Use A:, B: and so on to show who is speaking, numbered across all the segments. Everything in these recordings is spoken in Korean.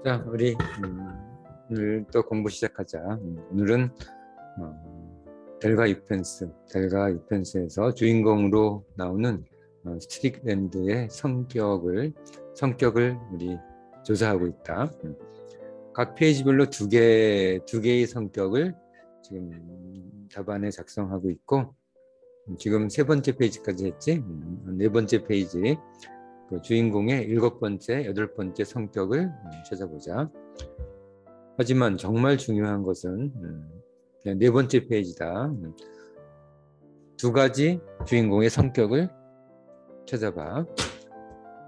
A: 자, 우리 오늘 또 공부 시작하자. 오늘은 델가 유펜스에서 주인공으로 나오는 스트릭랜드의 성격을 우리 조사하고 있다. 각 페이지별로 두 개의 성격을 지금 답안에 작성하고 있고, 지금 세 번째 페이지까지 했지. 네 번째 페이지 그 주인공의 7번째, 8번째 성격을 찾아보자. 하지만 정말 중요한 것은 네 번째 페이지다. 두 가지 주인공의 성격을 찾아봐.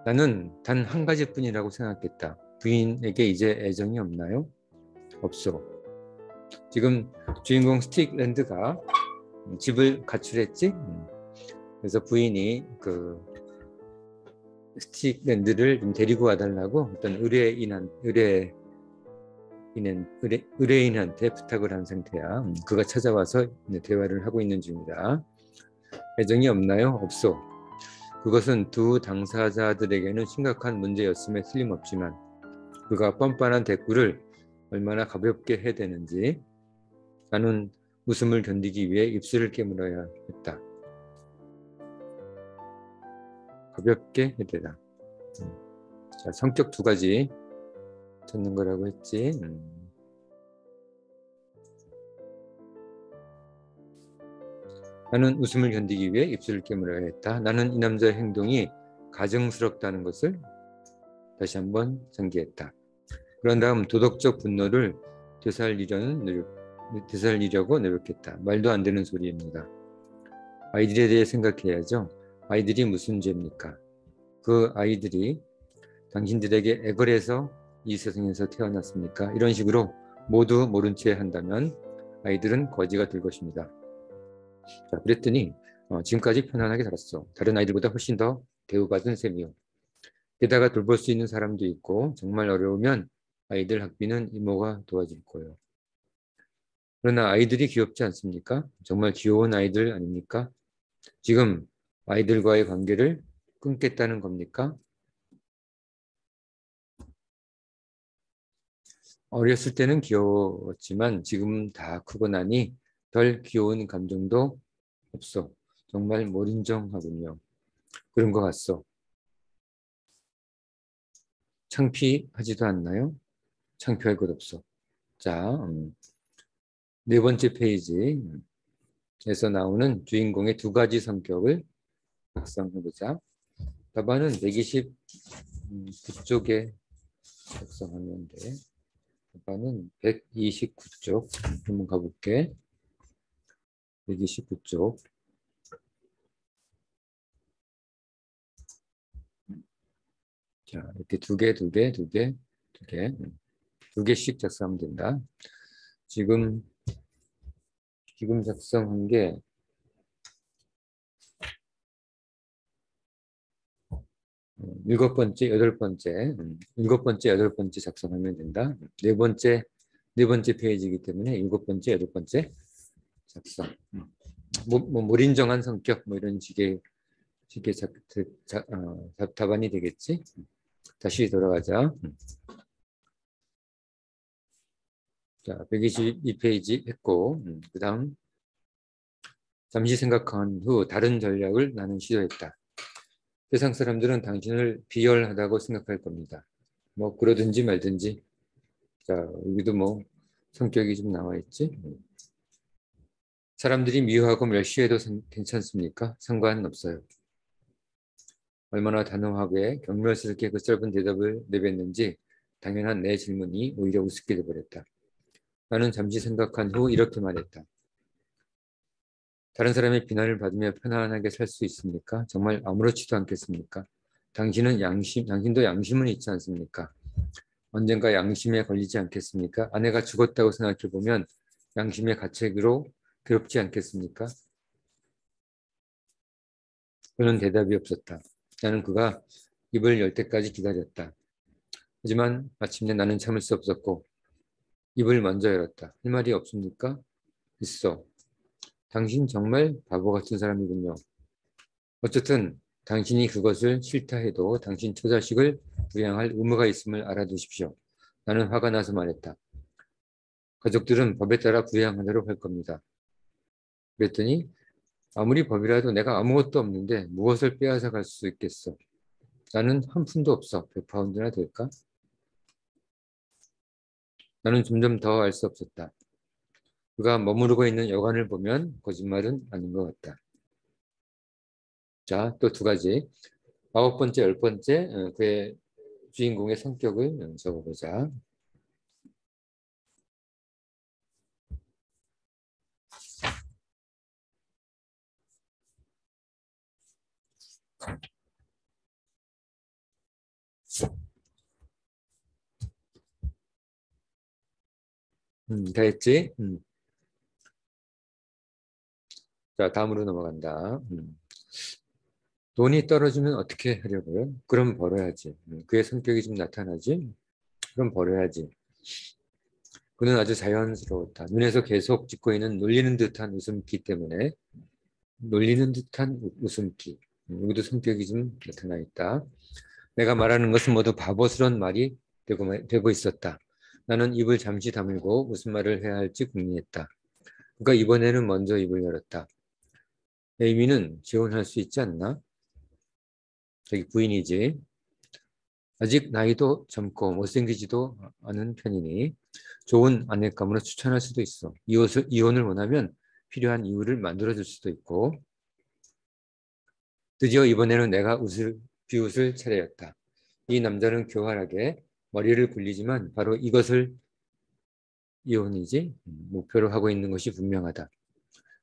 A: 나는 단 한 가지뿐이라고 생각했다. 부인에게 이제 애정이 없나요? 없어. 지금 주인공 스틱랜드가 집을 가출했지? 그래서 부인이 그 스틱랜드를 좀 데리고 와달라고 어떤 의뢰인한테 부탁을 한 상태야. 그가 찾아와서 대화를 하고 있는 중이다. 애정이 없나요? 없어. 그것은 두 당사자들에게는 심각한 문제였음에 틀림없지만 그가 뻔뻔한 대꾸를 얼마나 가볍게 해대는지 나는 웃음을 견디기 위해 입술을 깨물어야 했다. 가볍게 해대라. 자, 성격 두 가지 찾는 거라고 했지. 나는 웃음을 견디기 위해 입술을 깨물어야 했다. 나는 이 남자의 행동이 가증스럽다는 것을 다시 한번 상기했다. 그런 다음 도덕적 분노를 되살리려고 노력했다. 말도 안 되는 소리입니다. 아이들에 대해 생각해야죠. 아이들이 무슨 죄입니까? 그 아이들이 당신들에게 애걸해서 이 세상에서 태어났습니까? 이런 식으로 모두 모른 채 한다면 아이들은 거지가 될 것입니다. 자, 그랬더니 지금까지 편안하게 살았어. 다른 아이들보다 훨씬 더 대우받은 셈이요. 게다가 돌볼 수 있는 사람도 있고 정말 어려우면 아이들 학비는 이모가 도와줄 거예요. 그러나 아이들이 귀엽지 않습니까? 정말 귀여운 아이들 아닙니까? 지금 아이들과의 관계를 끊겠다는 겁니까? 어렸을 때는 귀여웠지만 지금 다 크고 나니 덜 귀여운 감정도 없어. 정말 몰인정하군요. 그런 것 같소. 창피하지도 않나요? 창피할 것 없어. 자, 네 번째 페이지에서 나오는 주인공의 두 가지 성격을 작성해보자. 답안은 129쪽에 작성하면 돼. 답안은 129쪽. 한번 가볼게. 129쪽. 자, 이렇게 두 개씩 작성하면 된다. 지금 작성한 게 7번째, 8번째, 7번째, 8번째 작성하면 된다. 네 번째 페이지이기 때문에 7번째, 8번째 작성. 몰인정한 성격, 이런 식의 답안이 되겠지. 다시 돌아가자. 자, 122페이지 했고, 그 다음, 잠시 생각한 후 다른 전략을 나는 시도했다. 세상 사람들은 당신을 비열하다고 생각할 겁니다. 그러든지 말든지. 자, 여기도 성격이 좀 나와 있지. 사람들이 미워하고 멸시해도 괜찮습니까? 상관은 없어요. 얼마나 단호하게 경멸스럽게 그 짧은 대답을 내뱉는지 당연한 내 질문이 오히려 우습게 돼버렸다. 나는 잠시 생각한 후 이렇게 말했다. 다른 사람의 비난을 받으며 편안하게 살 수 있습니까? 정말 아무렇지도 않겠습니까? 당신도 양심은 있지 않습니까? 언젠가 양심에 걸리지 않겠습니까? 아내가 죽었다고 생각해보면 양심의 가책으로 괴롭지 않겠습니까? 그는 대답이 없었다. 나는 그가 입을 열 때까지 기다렸다. 하지만 마침내 나는 참을 수 없었고 입을 먼저 열었다. 할 말이 없습니까? 있어. 당신 정말 바보 같은 사람이군요. 어쨌든 당신이 그것을 싫다 해도 당신 처자식을 부양할 의무가 있음을 알아두십시오. 나는 화가 나서 말했다. 가족들은 법에 따라 부양하도록 할 겁니다. 그랬더니 아무리 법이라도 내가 아무것도 없는데 무엇을 빼앗아 갈 수 있겠어. 나는 한 푼도 없어. 100파운드나 될까? 나는 점점 더 알 수 없었다. 그가 머무르고 있는 여관을 보면 거짓말은 아닌 것 같다. 자, 또 두 가지. 9번째, 10번째 그의 주인공의 성격을 적어보자. 다 했지? 자, 다음으로 넘어간다. 돈이 떨어지면 어떻게 하려고요? 그럼 벌어야지. 그의 성격이 좀 나타나지? 그럼 벌어야지. 그는 아주 자연스러웠다. 눈에서 계속 짓고 있는 놀리는 듯한 웃음기 때문에 놀리는 듯한 웃음기. 여기도 성격이 좀 나타나 있다. 내가 말하는 것은 모두 바보스러운 말이 되고 있었다. 나는 입을 잠시 다물고 무슨 말을 해야 할지 궁리했다. 그가 이번에는 먼저 입을 열었다. 에이미는 재혼할 수 있지 않나? 저기 부인이지. 아직 나이도 젊고 못생기지도 않은 편이니 좋은 아내감으로 추천할 수도 있어. 이혼을 원하면 필요한 이유를 만들어줄 수도 있고. 드디어 이번에는 내가 비웃을 차례였다. 이 남자는 교활하게 머리를 굴리지만 바로 이것을 이혼이지 목표로 하고 있는 것이 분명하다.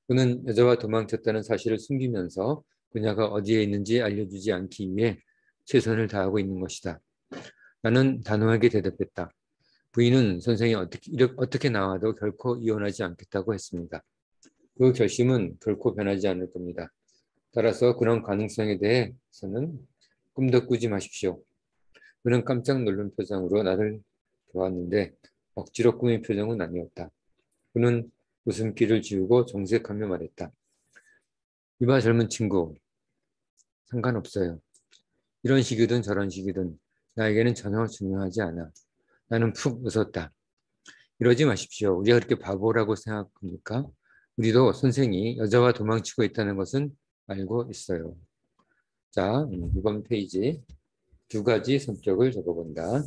A: 그는 여자와 도망쳤다는 사실을 숨기면서 그녀가 어디에 있는지 알려주지 않기 위해 최선을 다하고 있는 것이다. 나는 단호하게 대답했다. 부인은 선생이 어떻게 나와도 결코 이혼하지 않겠다고 했습니다. 그 결심은 결코 변하지 않을 겁니다. 따라서 그런 가능성에 대해서는 꿈도 꾸지 마십시오. 그는 깜짝 놀란 표정으로 나를 보았는데 억지로 꾸민 표정은 아니었다. 그는 웃음기를 지우고 정색하며 말했다. 이봐 젊은 친구, 상관없어요. 이런 식이든 저런 식이든 나에게는 전혀 중요하지 않아. 나는 푹 웃었다. 이러지 마십시오. 우리가 그렇게 바보라고 생각합니까? 우리도 선생이 여자와 도망치고 있다는 것은 알고 있어요. 자, 이번 페이지 두 가지 성격을 적어본다.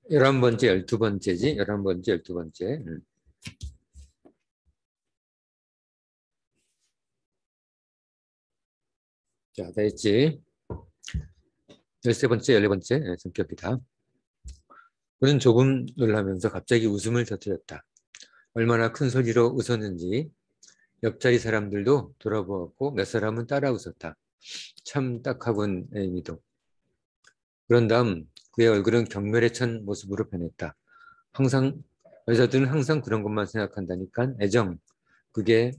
A: 11번째, 12번째지? 11번째, 12번째. 자, 다 했지? 13번째, 14번째 성격이다. 그는 조금 놀라면서 갑자기 웃음을 터뜨렸다. 얼마나 큰 소리로 웃었는지 옆자리 사람들도 돌아보았고 몇 사람은 따라 웃었다. 참 딱하군 에이미도. 그런 다음 그의 얼굴은 경멸에 찬 모습으로 변했다. 항상 여자들은 항상 그런 것만 생각한다니까. 애정, 그게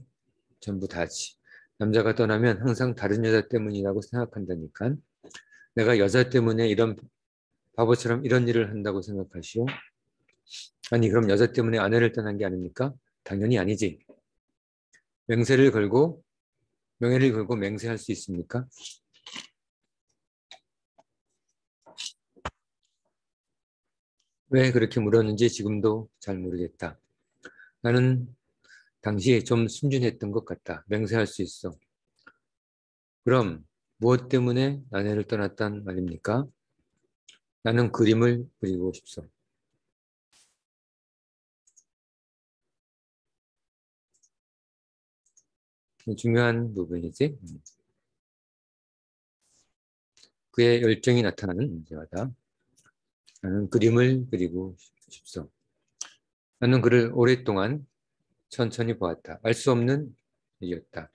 A: 전부 다지. 남자가 떠나면 항상 다른 여자 때문이라고 생각한다니까. 내가 여자 때문에 이런 바보처럼 이런 일을 한다고 생각하시오? 아니 그럼 여자 때문에 아내를 떠난 게 아닙니까? 당연히 아니지. 맹세를 걸고 명예를 걸고 맹세할 수 있습니까? 왜 그렇게 물었는지 지금도 잘 모르겠다. 나는 당시에 좀 순진했던 것 같다. 맹세할 수 있어. 그럼 무엇 때문에 아내를 떠났단 말입니까? 나는 그림을 그리고 싶소. 중요한 부분이지. 그의 열정이 나타나는 문제다. 나는 그림을 그리고 싶소. 나는 그를 오랫동안 천천히 보았다. 알 수 없는 일이었다.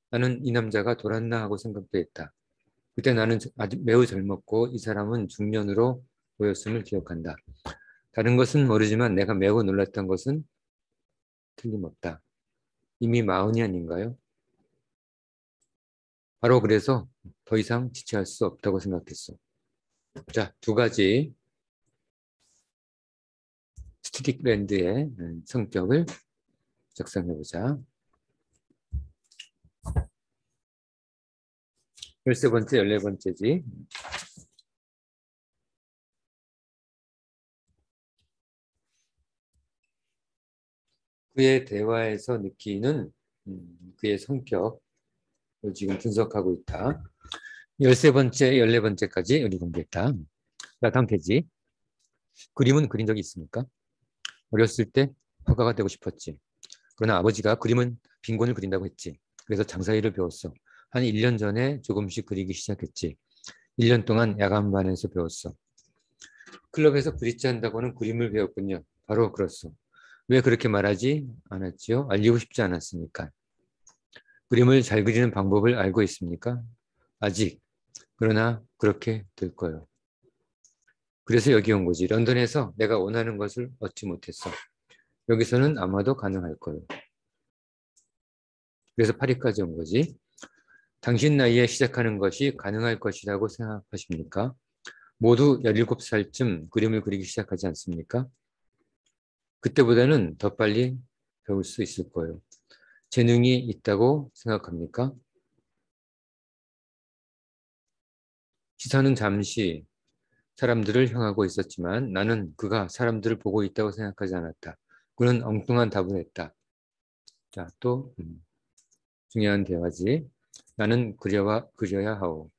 A: 나는 이 남자가 돌았나 하고 생각도 했다. 그때 나는 아주 매우 젊었고 이 사람은 중년으로 보였음을 기억한다. 다른 것은 모르지만 내가 매우 놀랐던 것은 틀림없다. 이미 마흔이 아닌가요? 바로 그래서 더 이상 지체할 수 없다고 생각했어. 자, 두 가지 스틱랜드의 성격을 작성해보자. 13번째, 14번째지. 그의 대화에서 느끼는 그의 성격을 지금 분석하고 있다. 13번째, 14번째까지 우리 공부했다. 자, 다음 페이지. 그림은 그린 적이 있습니까? 어렸을 때 화가가 되고 싶었지. 그러나 아버지가 그림은 빈곤을 그린다고 했지. 그래서 장사일을 배웠어. 한 1년 전에 조금씩 그리기 시작했지. 1년 동안 야간반에서 배웠어. 클럽에서 브릿지 한다고는 그림을 배웠군요. 바로 그렇소. 왜 그렇게 말하지 않았지요? 알리고 싶지 않았으니까. 그림을 잘 그리는 방법을 알고 있습니까? 아직. 그러나 그렇게 될 거예요. 그래서 여기 온 거지. 런던에서 내가 원하는 것을 얻지 못했어. 여기서는 아마도 가능할 거예요. 그래서 파리까지 온 거지. 당신 나이에 시작하는 것이 가능할 것이라고 생각하십니까? 모두 17살쯤 그림을 그리기 시작하지 않습니까? 그때보다는 더 빨리 배울 수 있을 거예요. 재능이 있다고 생각합니까? 시선은 잠시 사람들을 향하고 있었지만 나는 그가 사람들을 보고 있다고 생각하지 않았다. 그는 엉뚱한 답을 했다. 자, 또 중요한 대화지. 나는 그려야 하오.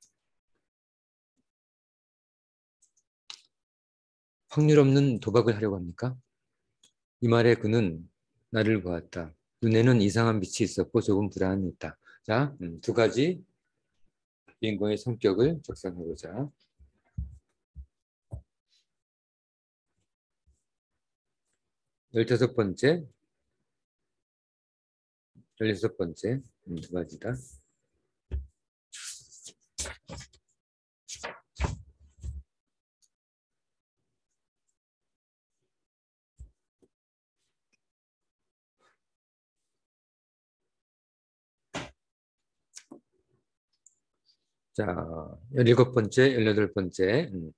A: 확률 없는 도박을 하려고 합니까? 이 말에 그는 나를 보았다. 눈에는 이상한 빛이 있었고 조금 불안했다. 자, 두 가지 주인공의 성격을 적상해보자. 15번째, 16번째, 두 가지다. 자, 17번째, 18번째.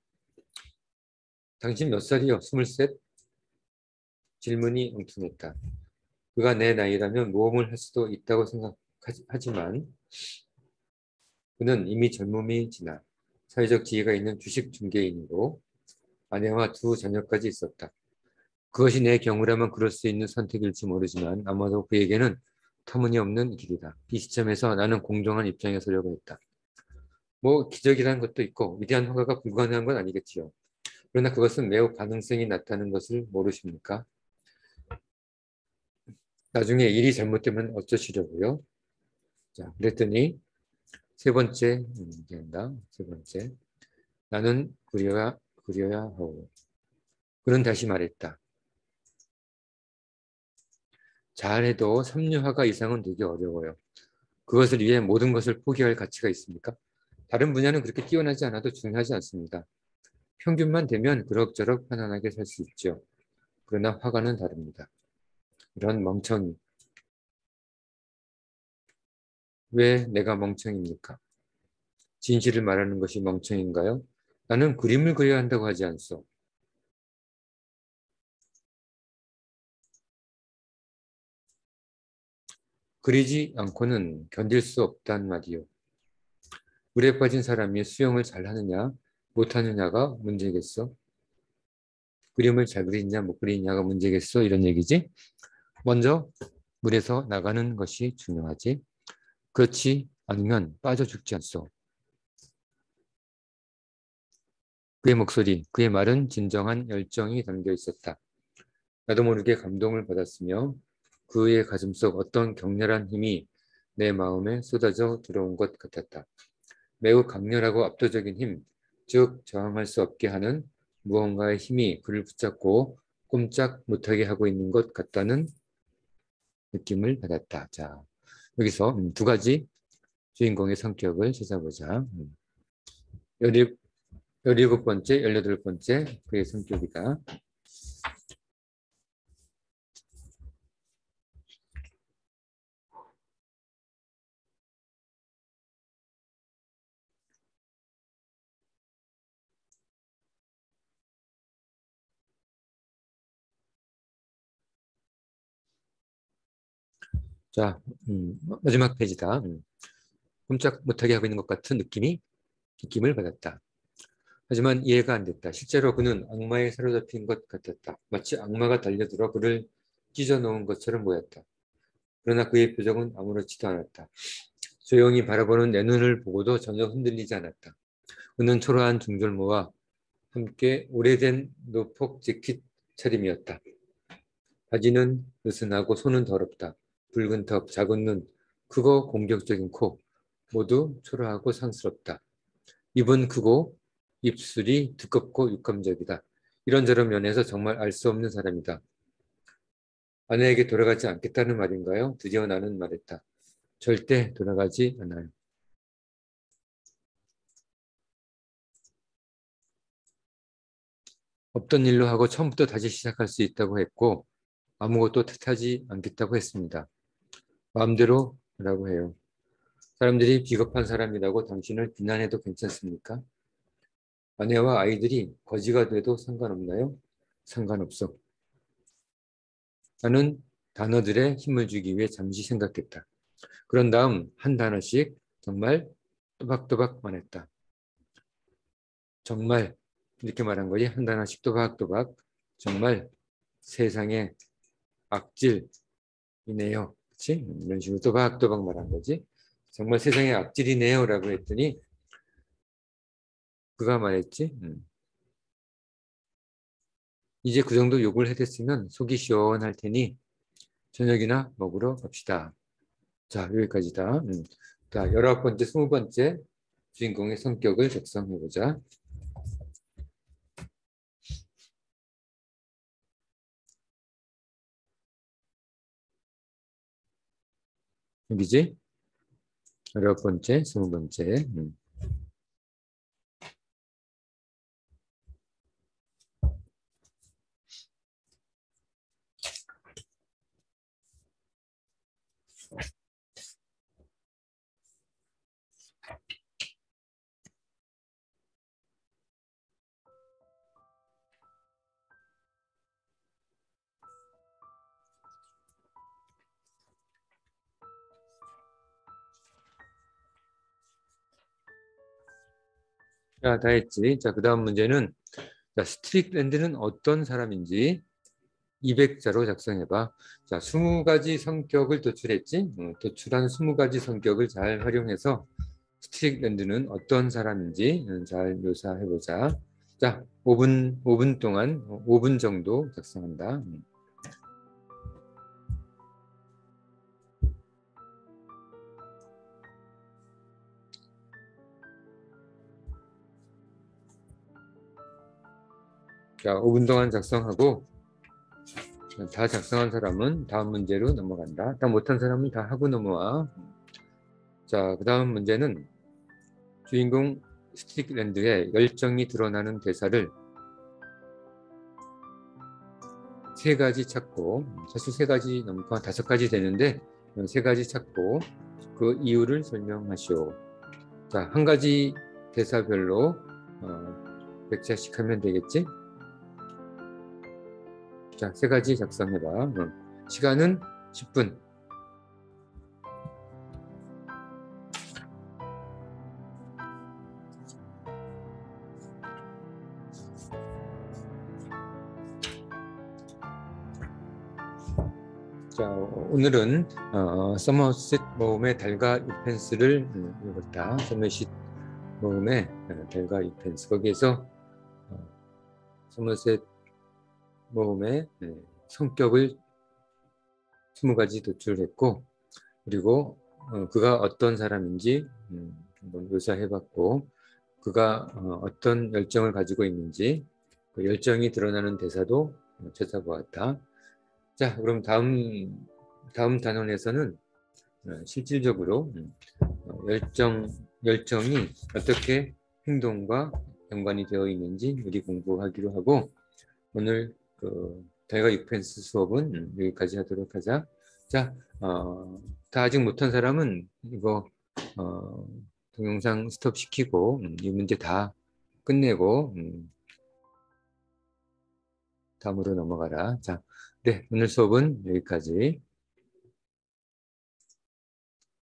A: 당신 몇 살이요? 23? 질문이 엉뚱했다. 그가 내 나이라면 모험을 할 수도 있다고 생각하지만 그는 이미 젊음이 지나 사회적 지위가 있는 주식 중개인으로 아내와 두 자녀까지 있었다. 그것이 내 경우라면 그럴 수 있는 선택일지 모르지만 아마도 그에게는 터무니없는 길이다. 이 시점에서 나는 공정한 입장에 서려고 했다. 뭐 기적이라는 것도 있고 위대한 화가가 불가능한 건 아니겠지요. 그러나 그것은 매우 가능성이 낮다는 것을 모르십니까? 나중에 일이 잘못되면 어쩌시려고요? 자, 그랬더니 세 번째 문제입니다. 세 번째. 나는 그려야 하오. 그는 다시 말했다. 잘해도 삼류화가 이상은 되게 어려워요. 그것을 위해 모든 것을 포기할 가치가 있습니까? 다른 분야는 그렇게 뛰어나지 않아도 중요하지 않습니다. 평균만 되면 그럭저럭 편안하게 살 수 있죠. 그러나 화가는 다릅니다. 이런 멍청이. 왜 내가 멍청입니까? 진실을 말하는 것이 멍청인가요? 나는 그림을 그려야 한다고 하지 않소. 그리지 않고는 견딜 수 없단 말이요. 물에 빠진 사람이 수영을 잘하느냐 못하느냐가 문제겠어? 그림을 잘 그리느냐 못 그리느냐가 문제겠어? 이런 얘기지. 먼저 물에서 나가는 것이 중요하지. 그렇지 않으면 빠져 죽지 않소. 그의 목소리, 그의 말은 진정한 열정이 담겨 있었다. 나도 모르게 감동을 받았으며 그의 가슴속 어떤 격렬한 힘이 내 마음에 쏟아져 들어온 것 같았다. 매우 강렬하고 압도적인 힘, 즉 저항할 수 없게 하는 무언가의 힘이 그를 붙잡고 꼼짝 못하게 하고 있는 것 같다는 느낌을 받았다. 자, 여기서 두 가지 주인공의 성격을 찾아보자. 17번째, 18번째 그의 성격이다. 자, 마지막 페이지다. 꼼짝 못하게 하고 있는 것 같은 느낌을 받았다. 하지만 이해가 안 됐다. 실제로 그는 악마에 사로잡힌 것 같았다. 마치 악마가 달려들어 그를 찢어놓은 것처럼 보였다. 그러나 그의 표정은 아무렇지도 않았다. 조용히 바라보는 내 눈을 보고도 전혀 흔들리지 않았다. 그는 초라한 중절모와 함께 오래된 노폭 재킷 차림이었다. 바지는 느슨하고 손은 더럽다. 붉은 턱, 작은 눈, 크고 공격적인 코, 모두 초라하고 상스럽다. 입은 크고 입술이 두껍고 육감적이다. 이런저런 면에서 정말 알 수 없는 사람이다. 아내에게 돌아가지 않겠다는 말인가요? 드디어 나는 말했다. 절대 돌아가지 않아요. 없던 일로 하고 처음부터 다시 시작할 수 있다고 했고 아무것도 탓하지 않겠다고 했습니다. 마음대로 하라고 해요. 사람들이 비겁한 사람이라고 당신을 비난해도 괜찮습니까? 아내와 아이들이 거지가 돼도 상관없나요? 상관없어. 나는 단어들에 힘을 주기 위해 잠시 생각했다. 그런 다음 한 단어씩 정말 또박또박 말했다. 정말 이렇게 말한 거지. 한 단어씩 또박또박 정말 세상에 악질이네요. 그치? 이런 식으로 또박또박 말한 거지. 정말 세상에 악질이네요 라고 했더니 그가 말했지. 이제 그 정도 욕을 해댔으면 속이 시원할 테니 저녁이나 먹으러 갑시다. 자, 여기까지다. 자, 19번째, 20번째 주인공의 성격을 작성해보자. 여기지? 19번째, 20번째. 자, 다 했지. 자, 그 다음 문제는 자, 스트릭랜드는 어떤 사람인지 200자로 작성해봐. 자, 20가지 성격을 도출했지? 도출한 20가지 성격을 잘 활용해서 스트릭랜드는 어떤 사람인지 잘 묘사해보자. 자, 5분 동안 5분 정도 작성한다. 자, 5분 동안 작성하고 다 작성한 사람은 다음 문제로 넘어간다. 다 못한 사람은 다 하고 넘어와. 자, 그 다음 문제는 주인공 스틱랜드의 열정이 드러나는 대사를 3가지 찾고, 사실 3가지 넘고 5가지 되는데 3가지 찾고 그 이유를 설명하시오. 자, 한 가지 대사별로 100자씩 하면 되겠지? 자, 3가지 작성해봐. 시간은 10분. 자, 오늘은 서머셋 모음의 달과 유펜스를 읽었다. 서머셋 모음의 달과 유펜스. 거기에서 서머셋 모음의 성격을 20가지 도출했고, 그리고 그가 어떤 사람인지 한번 묘사해봤고, 그가 어떤 열정을 가지고 있는지 그 열정이 드러나는 대사도 찾아보았다. 자, 그럼 다음 단원에서는 실질적으로 열정이 어떻게 행동과 연관이 되어 있는지 우리 공부하기로 하고 오늘 그 달과 육펜스 수업은 여기까지 하도록 하자. 자, 다 아직 못한 사람은 이거 동영상 스톱 시키고 이 문제 다 끝내고 다음으로 넘어가라. 자, 네, 오늘 수업은 여기까지.